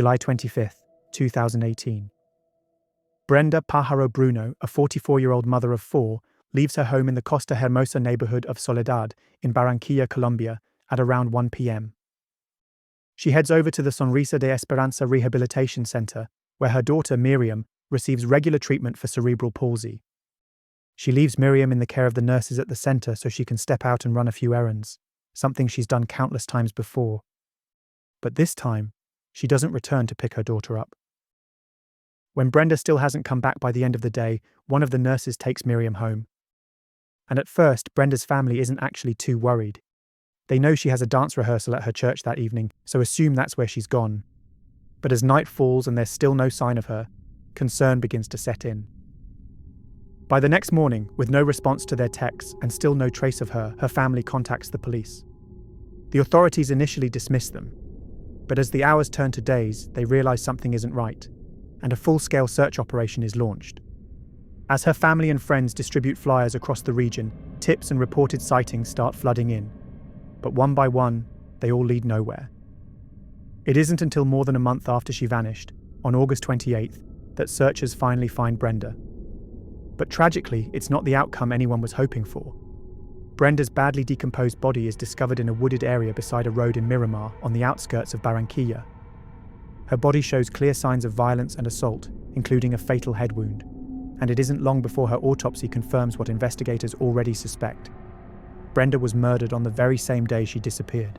July 25, 2018. Brenda Pájaro Bruno, a 44-year-old mother of four, leaves her home in the Costa Hermosa neighborhood of Soledad in Barranquilla, Colombia, at around 1 p.m. She heads over to the Sonrisa de Esperanza Rehabilitation Center, where her daughter Miriam receives regular treatment for cerebral palsy. She leaves Miriam in the care of the nurses at the center so she can step out and run a few errands, something she's done countless times before. But this time, she doesn't return to pick her daughter up. When Brenda still hasn't come back by the end of the day, one of the nurses takes Miriam home. And at first, Brenda's family isn't actually too worried. They know she has a dance rehearsal at her church that evening, so assume that's where she's gone. But as night falls and there's still no sign of her, concern begins to set in. By the next morning, with no response to their texts and still no trace of her, her family contacts the police. The authorities initially dismiss them, but as the hours turn to days, they realize something isn't right, and a full-scale search operation is launched. As her family and friends distribute flyers across the region, tips and reported sightings start flooding in. But one by one, they all lead nowhere. It isn't until more than a month after she vanished, on August 28th, that searchers finally find Brenda. But tragically, it's not the outcome anyone was hoping for. Brenda's badly decomposed body is discovered in a wooded area beside a road in Miramar on the outskirts of Barranquilla. Her body shows clear signs of violence and assault, including a fatal head wound, and it isn't long before her autopsy confirms what investigators already suspect. Brenda was murdered on the very same day she disappeared.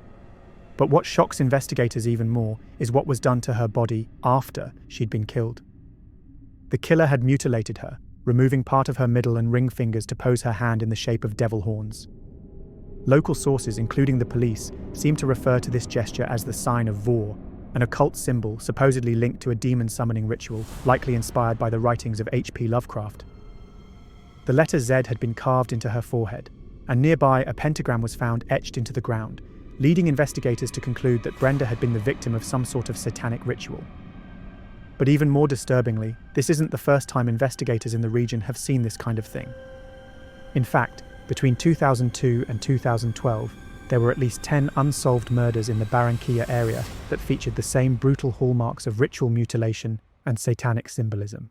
But what shocks investigators even more is what was done to her body after she'd been killed. The killer had mutilated her, removing part of her middle and ring fingers to pose her hand in the shape of devil horns. Local sources, including the police, seem to refer to this gesture as the sign of Vor, an occult symbol supposedly linked to a demon summoning ritual, likely inspired by the writings of H.P. Lovecraft. The letter Z had been carved into her forehead, and nearby a pentagram was found etched into the ground, leading investigators to conclude that Brenda had been the victim of some sort of satanic ritual. But even more disturbingly, this isn't the first time investigators in the region have seen this kind of thing. In fact, between 2002 and 2012, there were at least 10 unsolved murders in the Barranquilla area that featured the same brutal hallmarks of ritual mutilation and satanic symbolism.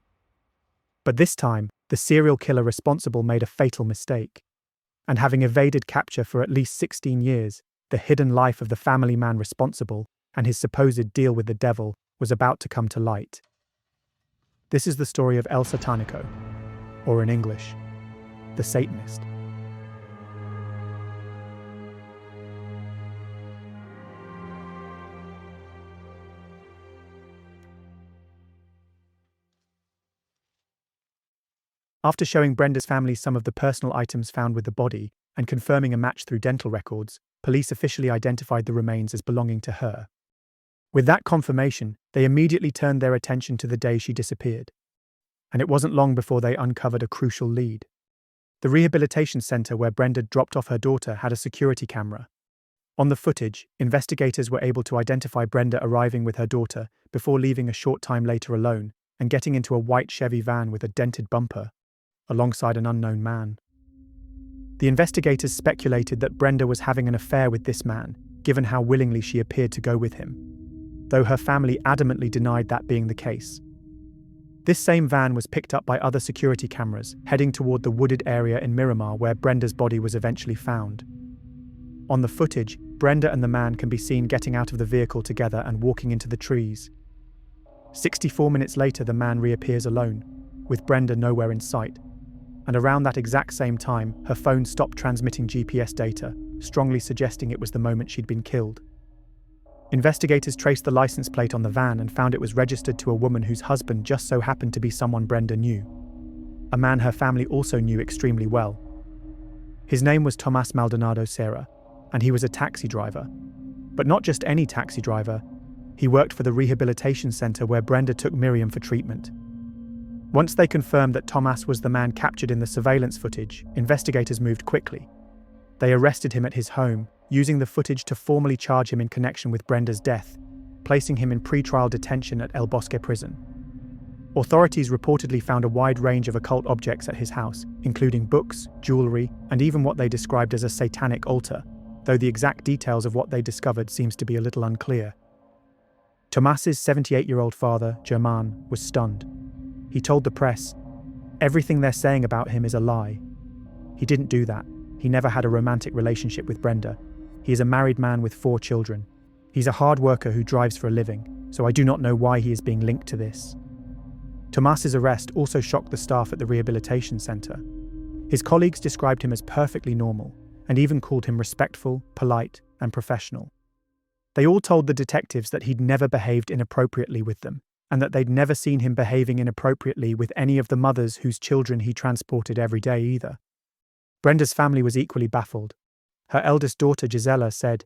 But this time, the serial killer responsible made a fatal mistake. And having evaded capture for at least 16 years, the hidden life of the family man responsible and his supposed deal with the devil was about to come to light. This is the story of El Satánico, or in English, the Satanist. After showing Brenda's family some of the personal items found with the body and confirming a match through dental records, police officially identified the remains as belonging to her. With that confirmation, they immediately turned their attention to the day she disappeared. And it wasn't long before they uncovered a crucial lead. The rehabilitation center where Brenda dropped off her daughter had a security camera. On the footage, investigators were able to identify Brenda arriving with her daughter before leaving a short time later alone and getting into a white Chevy van with a dented bumper, alongside an unknown man. The investigators speculated that Brenda was having an affair with this man, given how willingly she appeared to go with him, though her family adamantly denied that being the case. This same van was picked up by other security cameras, heading toward the wooded area in Miramar where Brenda's body was eventually found. On the footage, Brenda and the man can be seen getting out of the vehicle together and walking into the trees. 64 minutes later, the man reappears alone, with Brenda nowhere in sight. And around that exact same time, her phone stopped transmitting GPS data, strongly suggesting it was the moment she'd been killed. Investigators traced the license plate on the van and found it was registered to a woman whose husband just so happened to be someone Brenda knew, a man her family also knew extremely well. His name was Tomás Maldonado Cera, and he was a taxi driver. But not just any taxi driver, he worked for the rehabilitation center where Brenda took Miriam for treatment. Once they confirmed that Tomás was the man captured in the surveillance footage, investigators moved quickly. They arrested him at his home, using the footage to formally charge him in connection with Brenda's death, placing him in pretrial detention at El Bosque prison. Authorities reportedly found a wide range of occult objects at his house, including books, jewelry, and even what they described as a satanic altar, though the exact details of what they discovered seems to be a little unclear. Tomás's 78-year-old father, Germán, was stunned. He told the press, "Everything they're saying about him is a lie. He didn't do that. He never had a romantic relationship with Brenda. He is a married man with 4 children. He's a hard worker who drives for a living, so I do not know why he is being linked to this." Tomás's arrest also shocked the staff at the rehabilitation center. His colleagues described him as perfectly normal, and even called him respectful, polite, and professional. They all told the detectives that he'd never behaved inappropriately with them, and that they'd never seen him behaving inappropriately with any of the mothers whose children he transported every day either. Brenda's family was equally baffled. Her eldest daughter, Gisela, said,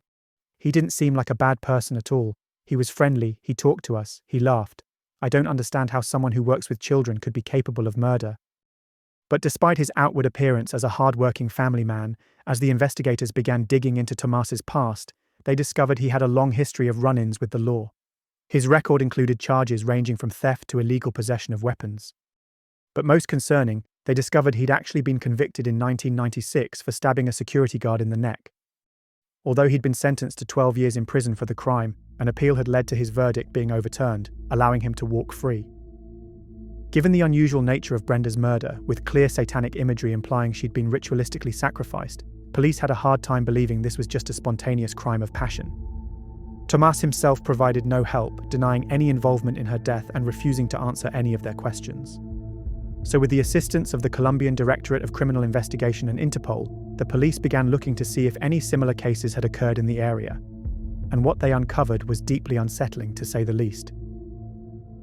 "He didn't seem like a bad person at all. He was friendly, he talked to us, he laughed. I don't understand how someone who works with children could be capable of murder." But despite his outward appearance as a hard-working family man, as the investigators began digging into Tomás's past, they discovered he had a long history of run-ins with the law. His record included charges ranging from theft to illegal possession of weapons. But most concerning, they discovered he'd actually been convicted in 1996 for stabbing a security guard in the neck. Although he'd been sentenced to 12 years in prison for the crime, an appeal had led to his verdict being overturned, allowing him to walk free. Given the unusual nature of Brenda's murder, with clear satanic imagery implying she'd been ritualistically sacrificed, police had a hard time believing this was just a spontaneous crime of passion. Tomás himself provided no help, denying any involvement in her death and refusing to answer any of their questions. So with the assistance of the Colombian Directorate of Criminal Investigation and Interpol, the police began looking to see if any similar cases had occurred in the area. And what they uncovered was deeply unsettling, to say the least.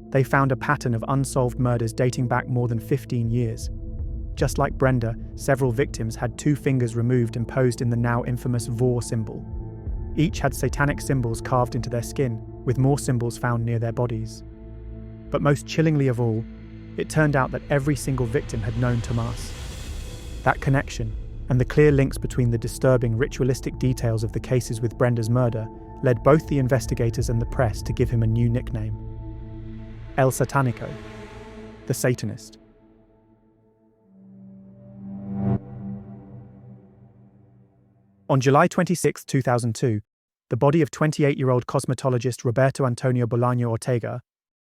They found a pattern of unsolved murders dating back more than 15 years. Just like Brenda, several victims had 2 fingers removed and posed in the now infamous vor symbol. Each had satanic symbols carved into their skin, with more symbols found near their bodies. But most chillingly of all, it turned out that every single victim had known Tomás. That connection, and the clear links between the disturbing ritualistic details of the cases with Brenda's murder, led both the investigators and the press to give him a new nickname: El Satánico, the Satanist. On July 26, 2002, the body of 28-year-old cosmetologist Roberto Antonio Bolaño Ortega,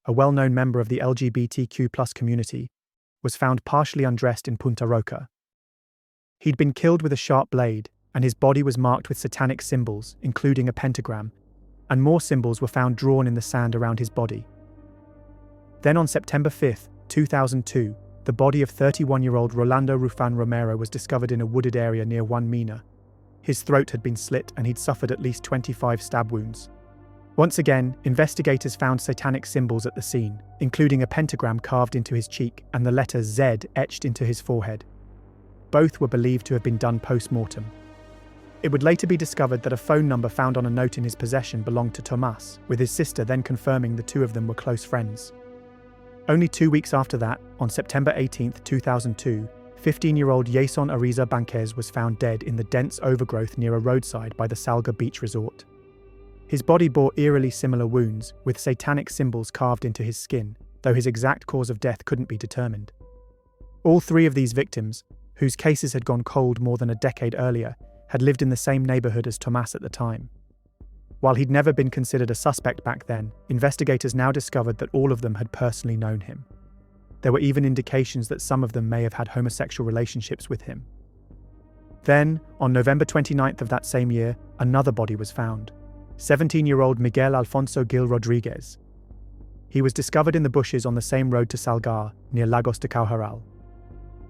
a well-known member of the LGBTQ+ community, was found partially undressed in Punta Roca. He'd been killed with a sharp blade, and his body was marked with satanic symbols, including a pentagram, and more symbols were found drawn in the sand around his body. Then on September 5, 2002, the body of 31-year-old Rolando Rufan Romero was discovered in a wooded area near One Mina. His throat had been slit and he'd suffered at least 25 stab wounds. Once again, investigators found satanic symbols at the scene, including a pentagram carved into his cheek and the letter Z etched into his forehead. Both were believed to have been done post-mortem. It would later be discovered that a phone number found on a note in his possession belonged to Tomás, with his sister then confirming the two of them were close friends. Only 2 weeks after that, on September 18, 2002, 15-year-old Jason Ariza Banquez was found dead in the dense overgrowth near a roadside by the Salga Beach Resort. His body bore eerily similar wounds, with satanic symbols carved into his skin, though his exact cause of death couldn't be determined. All 3 of these victims, whose cases had gone cold more than a decade earlier, had lived in the same neighborhood as Tomás at the time. While he'd never been considered a suspect back then, investigators now discovered that all of them had personally known him. There were even indications that some of them may have had homosexual relationships with him. Then, on November 29th of that same year, another body was found: 17-year-old Miguel Alfonso Gil Rodriguez. He was discovered in the bushes on the same road to Salgar, near Lagos de Caujaral.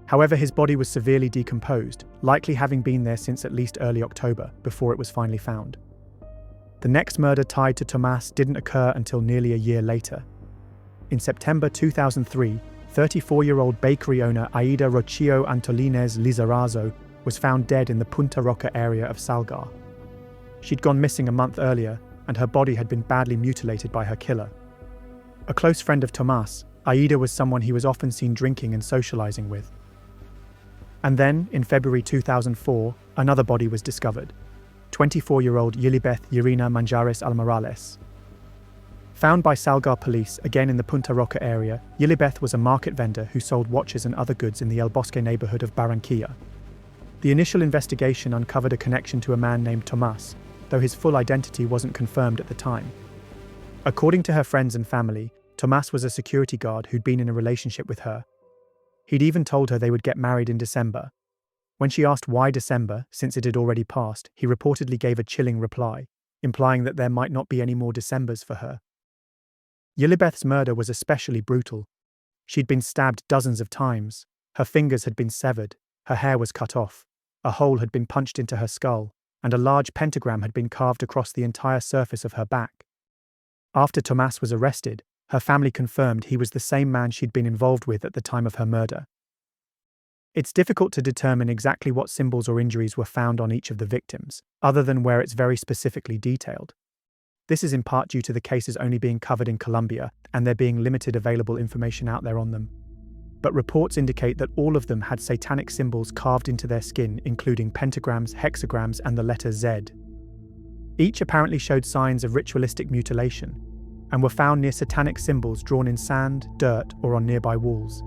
However, his body was severely decomposed, likely having been there since at least early October, before it was finally found. The next murder tied to Tomás didn't occur until nearly a year later. In September 2003, 34-year-old bakery owner Aida Rocio Antolines Lizarazo was found dead in the Punta Roca area of Salgar. She'd gone missing a month earlier, and her body had been badly mutilated by her killer. A close friend of Tomás, Aida was someone he was often seen drinking and socializing with. And then, in February 2004, another body was discovered: 24-year-old Yilibeth Irina Manjares Almorales. Found by Salgar police, again in the Punta Roca area, Yilibeth was a market vendor who sold watches and other goods in the El Bosque neighborhood of Barranquilla. The initial investigation uncovered a connection to a man named Tomás, though his full identity wasn't confirmed at the time. According to her friends and family, Tomás was a security guard who'd been in a relationship with her. He'd even told her they would get married in December. When she asked why December, since it had already passed, he reportedly gave a chilling reply, implying that there might not be any more Decembers for her. Yilibeth's murder was especially brutal. She'd been stabbed dozens of times, her fingers had been severed, her hair was cut off, a hole had been punched into her skull, and a large pentagram had been carved across the entire surface of her back. After Tomás was arrested, her family confirmed he was the same man she'd been involved with at the time of her murder. It's difficult to determine exactly what symbols or injuries were found on each of the victims, other than where it's very specifically detailed. This is in part due to the cases only being covered in Colombia and there being limited available information out there on them. But reports indicate that all of them had satanic symbols carved into their skin, including pentagrams, hexagrams, and the letter Z. Each apparently showed signs of ritualistic mutilation, and were found near satanic symbols drawn in sand, dirt, or on nearby walls.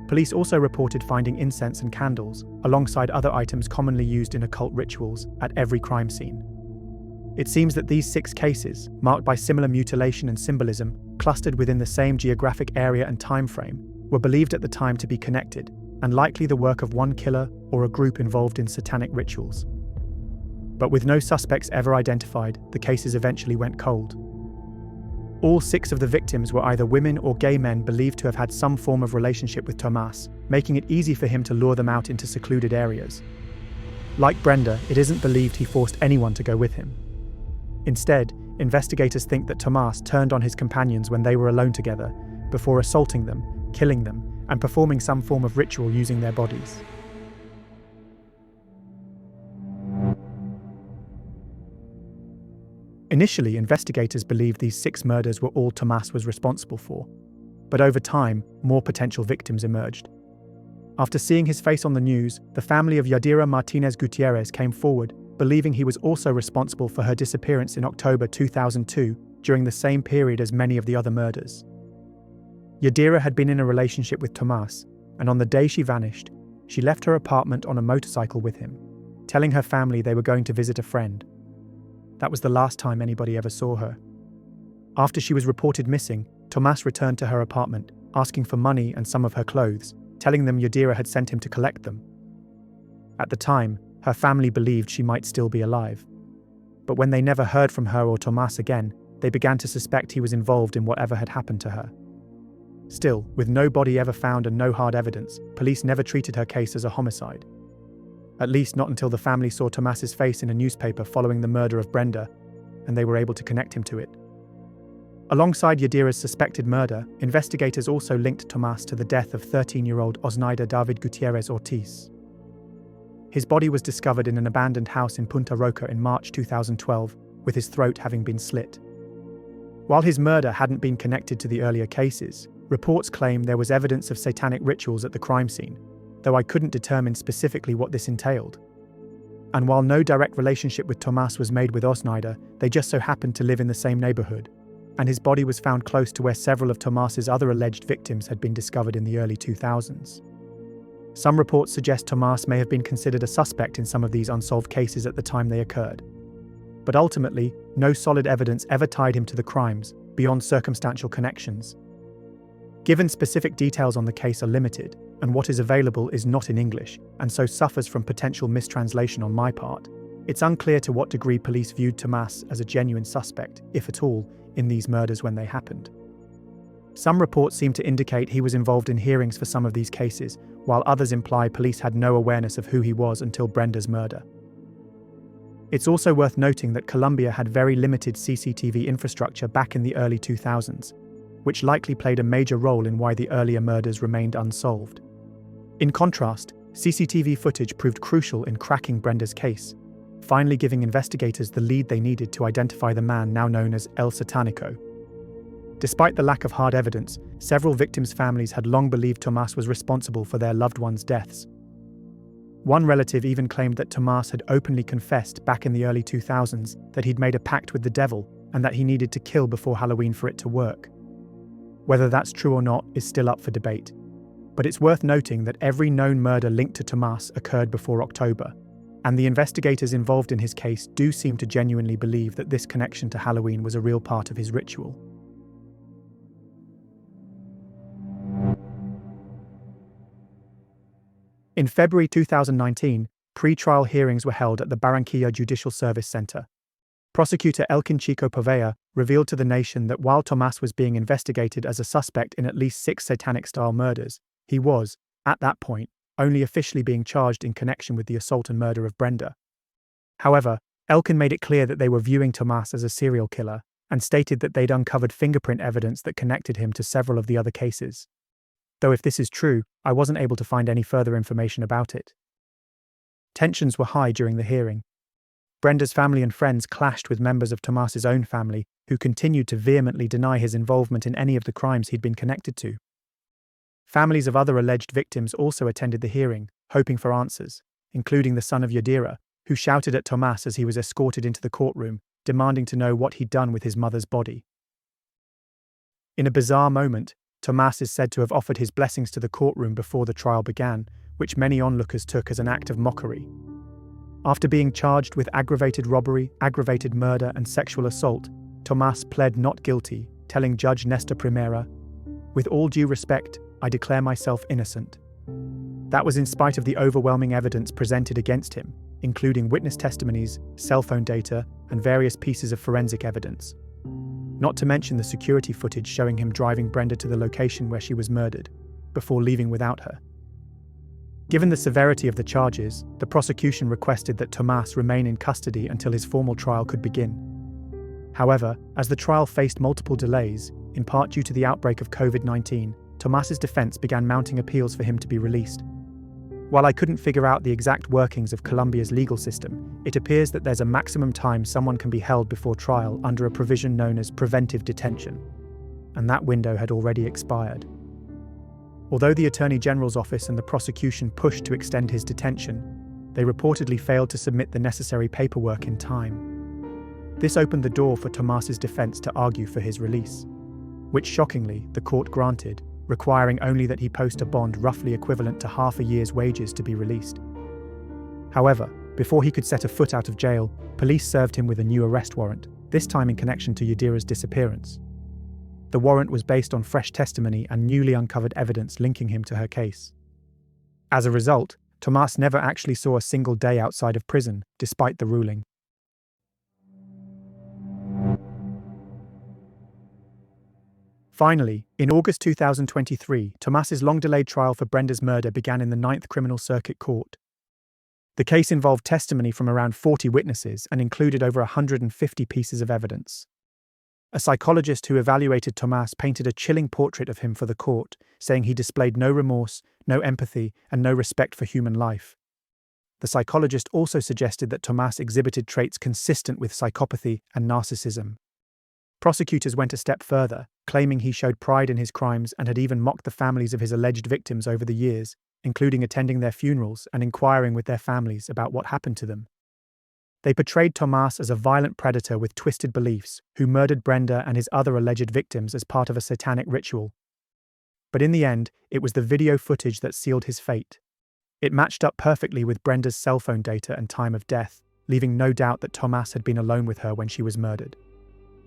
Police also reported finding incense and candles, alongside other items commonly used in occult rituals, at every crime scene. It seems that these 6 cases, marked by similar mutilation and symbolism, clustered within the same geographic area and time frame, were believed at the time to be connected, and likely the work of one killer or a group involved in satanic rituals. But with no suspects ever identified, the cases eventually went cold. All 6 of the victims were either women or gay men believed to have had some form of relationship with Tomás, making it easy for him to lure them out into secluded areas. Like Brenda, it isn't believed he forced anyone to go with him. Instead, investigators think that Tomás turned on his companions when they were alone together, before assaulting them, killing them, and performing some form of ritual using their bodies. Initially, investigators believed these 6 murders were all Tomás was responsible for, but over time, more potential victims emerged. After seeing his face on the news, the family of Yadira Martinez Gutierrez came forward, believing he was also responsible for her disappearance in October 2002, during the same period as many of the other murders. Yadira had been in a relationship with Tomás, and on the day she vanished, she left her apartment on a motorcycle with him, telling her family they were going to visit a friend. That was the last time anybody ever saw her. After she was reported missing, Tomás returned to her apartment, asking for money and some of her clothes, telling them Yadira had sent him to collect them. At the time, her family believed she might still be alive. But when they never heard from her or Tomás again, they began to suspect he was involved in whatever had happened to her. Still, with no body ever found and no hard evidence, police never treated her case as a homicide. At least not until the family saw Tomás's face in a newspaper following the murder of Brenda, and they were able to connect him to it. Alongside Yadira's suspected murder, investigators also linked Tomás to the death of 13-year-old Osnaida David Gutierrez Ortiz. His body was discovered in an abandoned house in Punta Roca in March 2012, with his throat having been slit. While his murder hadn't been connected to the earlier cases, reports claim there was evidence of satanic rituals at the crime scene, though I couldn't determine specifically what this entailed. And while no direct relationship with Tomás was made with Osnaida, they just so happened to live in the same neighborhood, and his body was found close to where several of Tomás's other alleged victims had been discovered in the early 2000s. Some reports suggest Tomás may have been considered a suspect in some of these unsolved cases at the time they occurred. But ultimately, no solid evidence ever tied him to the crimes, beyond circumstantial connections. Given specific details on the case are limited, and what is available is not in English, and so suffers from potential mistranslation on my part, it's unclear to what degree police viewed Tomás as a genuine suspect, if at all, in these murders when they happened. Some reports seem to indicate he was involved in hearings for some of these cases, while others imply police had no awareness of who he was until Brenda's murder. It's also worth noting that Colombia had very limited CCTV infrastructure back in the early 2000s, which likely played a major role in why the earlier murders remained unsolved. In contrast, CCTV footage proved crucial in cracking Brenda's case, finally giving investigators the lead they needed to identify the man now known as El Satánico. Despite the lack of hard evidence, several victims' families had long believed Tomás was responsible for their loved ones' deaths. One relative even claimed that Tomás had openly confessed back in the early 2000s that he'd made a pact with the devil and that he needed to kill before Halloween for it to work. Whether that's true or not is still up for debate, but it's worth noting that every known murder linked to Tomás occurred before October, and the investigators involved in his case do seem to genuinely believe that this connection to Halloween was a real part of his ritual. In February 2019, pre-trial hearings were held at the Barranquilla Judicial Service Center. Prosecutor Elkin Chico Povea revealed to the nation that while Tomás was being investigated as a suspect in at least 6 satanic-style murders, he was, at that point, only officially being charged in connection with the assault and murder of Brenda. However, Elkin made it clear that they were viewing Tomás as a serial killer and stated that they'd uncovered fingerprint evidence that connected him to several of the other cases. Though if this is true, I wasn't able to find any further information about it. Tensions were high during the hearing. Brenda's family and friends clashed with members of Tomás's own family, who continued to vehemently deny his involvement in any of the crimes he'd been connected to. Families of other alleged victims also attended the hearing, hoping for answers, including the son of Yadira, who shouted at Tomás as he was escorted into the courtroom, demanding to know what he'd done with his mother's body. In a bizarre moment, Tomás is said to have offered his blessings to the courtroom before the trial began, which many onlookers took as an act of mockery. After being charged with aggravated robbery, aggravated murder, and sexual assault, Tomás pled not guilty, telling Judge Nesta Primera, "With all due respect, I declare myself innocent." That was in spite of the overwhelming evidence presented against him, including witness testimonies, cell phone data, and various pieces of forensic evidence. Not to mention the security footage showing him driving Brenda to the location where she was murdered, before leaving without her. Given the severity of the charges, the prosecution requested that Tomás remain in custody until his formal trial could begin. However, as the trial faced multiple delays, in part due to the outbreak of COVID-19, Tomás's defense began mounting appeals for him to be released. While I couldn't figure out the exact workings of Colombia's legal system, it appears that there's a maximum time someone can be held before trial under a provision known as preventive detention, and that window had already expired. Although the Attorney General's office and the prosecution pushed to extend his detention, they reportedly failed to submit the necessary paperwork in time. This opened the door for Tomás's defense to argue for his release, which shockingly the court granted, requiring only that he post a bond roughly equivalent to half a year's wages to be released. However, before he could set a foot out of jail, police served him with a new arrest warrant, this time in connection to Yadira's disappearance. The warrant was based on fresh testimony and newly uncovered evidence linking him to her case. As a result, Tomás never actually saw a single day outside of prison, despite the ruling. Finally, in August 2023, Tomás's long-delayed trial for Brenda's murder began in the 9th Criminal Circuit Court. The case involved testimony from around 40 witnesses and included over 150 pieces of evidence. A psychologist who evaluated Tomás painted a chilling portrait of him for the court, saying he displayed no remorse, no empathy, and no respect for human life. The psychologist also suggested that Tomás exhibited traits consistent with psychopathy and narcissism. Prosecutors went a step further, claiming he showed pride in his crimes and had even mocked the families of his alleged victims over the years, including attending their funerals and inquiring with their families about what happened to them. They portrayed Tomás as a violent predator with twisted beliefs, who murdered Brenda and his other alleged victims as part of a satanic ritual. But in the end, it was the video footage that sealed his fate. It matched up perfectly with Brenda's cell phone data and time of death, leaving no doubt that Tomás had been alone with her when she was murdered.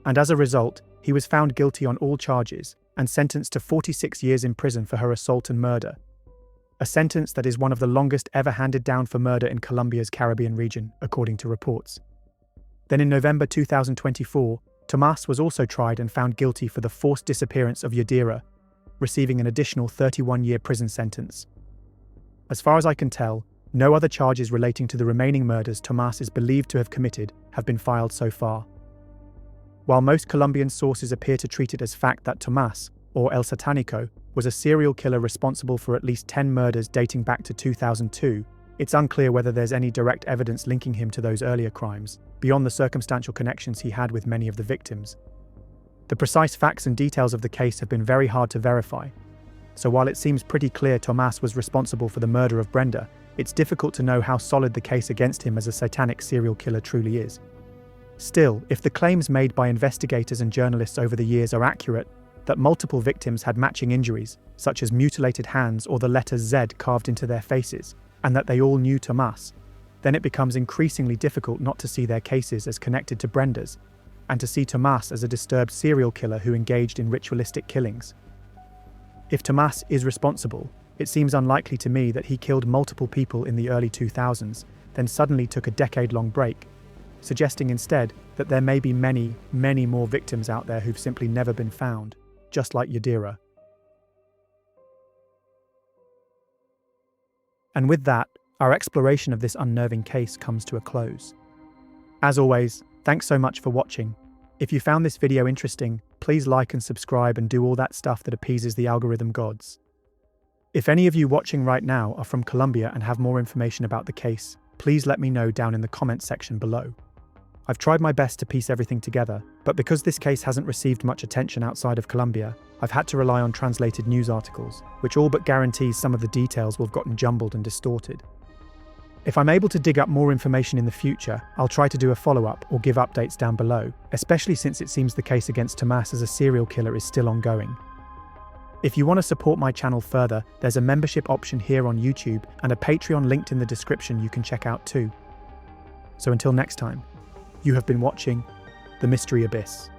And as a result, he was found guilty on all charges and sentenced to 46 years in prison for her assault and murder. A sentence that is one of the longest ever handed down for murder in Colombia's Caribbean region, according to reports. Then in November 2024, Tomás was also tried and found guilty for the forced disappearance of Yadira, receiving an additional 31-year prison sentence. As far as I can tell, no other charges relating to the remaining murders Tomás is believed to have committed have been filed so far. While most Colombian sources appear to treat it as fact that Tomás, or El Satánico, was a serial killer responsible for at least 10 murders dating back to 2002, it's unclear whether there's any direct evidence linking him to those earlier crimes, beyond the circumstantial connections he had with many of the victims. The precise facts and details of the case have been very hard to verify, so while it seems pretty clear Tomás was responsible for the murder of Brenda, it's difficult to know how solid the case against him as a satanic serial killer truly is. Still, if the claims made by investigators and journalists over the years are accurate, that multiple victims had matching injuries, such as mutilated hands or the letter Z carved into their faces, and that they all knew Tomás, then it becomes increasingly difficult not to see their cases as connected to Brenda's, and to see Tomás as a disturbed serial killer who engaged in ritualistic killings. If Tomás is responsible, it seems unlikely to me that he killed multiple people in the early 2000s, then suddenly took a decade-long break, suggesting instead that there may be many, many more victims out there who've simply never been found, just like Yadira. And with that, our exploration of this unnerving case comes to a close. As always, thanks so much for watching. If you found this video interesting, please like and subscribe and do all that stuff that appeases the algorithm gods. If any of you watching right now are from Colombia and have more information about the case, please let me know down in the comments section below. I've tried my best to piece everything together, but because this case hasn't received much attention outside of Colombia, I've had to rely on translated news articles, which all but guarantees some of the details will have gotten jumbled and distorted. If I'm able to dig up more information in the future, I'll try to do a follow-up or give updates down below, especially since it seems the case against Tomás as a serial killer is still ongoing. If you want to support my channel further, there's a membership option here on YouTube and a Patreon linked in the description you can check out too. So until next time, you have been watching The Mystery Abyss.